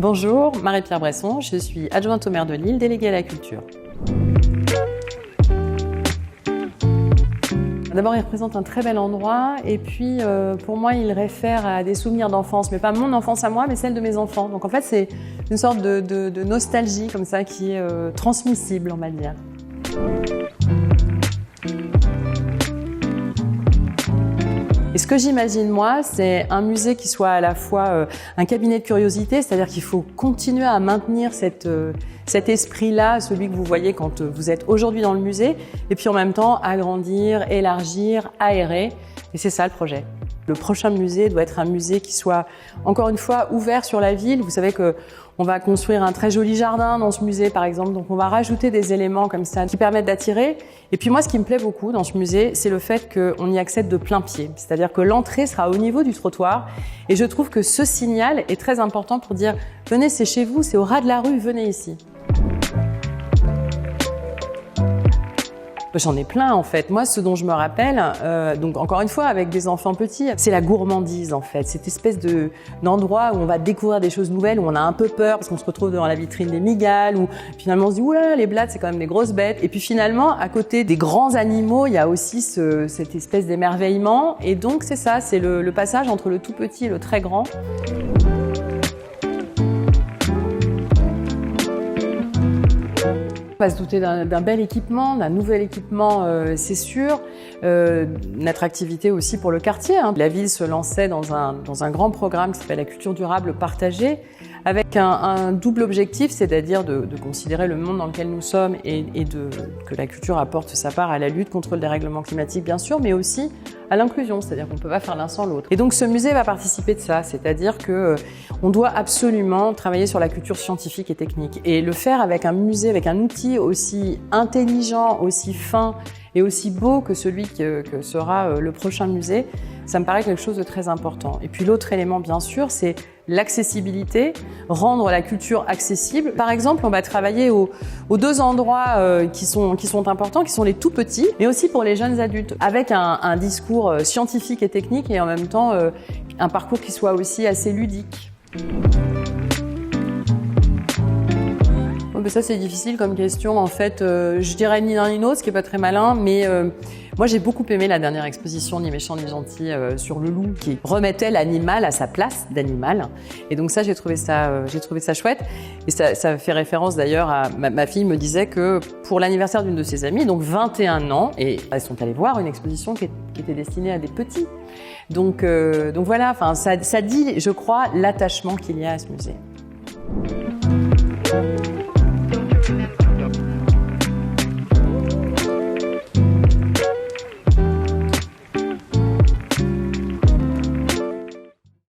Bonjour, Marie-Pierre Bresson, je suis adjointe au maire de Lille, déléguée à la culture. D'abord, il représente un très bel endroit et puis pour moi, il réfère à des souvenirs d'enfance, mais pas mon enfance à moi, mais celle de mes enfants. Donc en fait, c'est une sorte de nostalgie comme ça qui est transmissible, on va dire. Et ce que j'imagine moi, c'est un musée qui soit à la fois un cabinet de curiosité, c'est-à-dire qu'il faut continuer à maintenir cet esprit-là, celui que vous voyez quand vous êtes aujourd'hui dans le musée, et puis en même temps agrandir, élargir, aérer, et c'est ça le projet. Le prochain musée doit être un musée qui soit, encore une fois, ouvert sur la ville. Vous savez qu'on va construire un très joli jardin dans ce musée, par exemple. Donc, on va rajouter des éléments comme ça qui permettent d'attirer. Et puis moi, ce qui me plaît beaucoup dans ce musée, c'est le fait qu'on y accède de plein pied. C'est-à-dire que l'entrée sera au niveau du trottoir. Et je trouve que ce signal est très important pour dire « Venez, c'est chez vous, c'est au ras de la rue, venez ici ». J'en ai plein en fait. Moi, ce dont je me rappelle, donc encore une fois avec des enfants petits, c'est la gourmandise en fait. Cette espèce d'endroit où on va découvrir des choses nouvelles, où on a un peu peur parce qu'on se retrouve devant la vitrine des migales, où finalement on se dit oula, les blattes c'est quand même des grosses bêtes. Et puis finalement, à côté des grands animaux, il y a aussi cette espèce d'émerveillement. Et donc c'est ça, c'est le passage entre le tout petit et le très grand. On va se douter d'un bel équipement, d'un nouvel équipement, c'est sûr. Une attractivité aussi pour le quartier. La ville se lançait dans un grand programme qui s'appelle la culture durable partagée, avec un double objectif, c'est-à-dire de considérer le monde dans lequel nous sommes et que la culture apporte sa part à la lutte contre le dérèglement climatique, bien sûr, mais aussi à l'inclusion, c'est-à-dire qu'on ne peut pas faire l'un sans l'autre. Et donc ce musée va participer de ça, c'est-à-dire qu'on doit absolument travailler sur la culture scientifique et technique. Et le faire avec un musée, avec un outil aussi intelligent, aussi fin et aussi beau que celui que sera le prochain musée, ça me paraît quelque chose de très important. Et puis l'autre élément, bien sûr, c'est l'accessibilité, rendre la culture accessible. Par exemple, on va travailler aux deux endroits qui sont importants, qui sont les tout petits, mais aussi pour les jeunes adultes, avec un discours scientifique et technique et en même temps un parcours qui soit aussi assez ludique. Ça c'est difficile comme question. En fait, je dirais ni l'un ni l'autre, ce qui est pas très malin, mais moi j'ai beaucoup aimé la dernière exposition Ni méchant ni gentil sur le loup, qui remettait l'animal à sa place d'animal. Et donc ça j'ai trouvé ça chouette. Et ça fait référence d'ailleurs à ma fille me disait que pour l'anniversaire d'une de ses amies, donc 21 ans, et elles sont allées voir une exposition qui était destinée à des petits. Donc voilà, enfin ça dit, je crois, l'attachement qu'il y a à ce musée.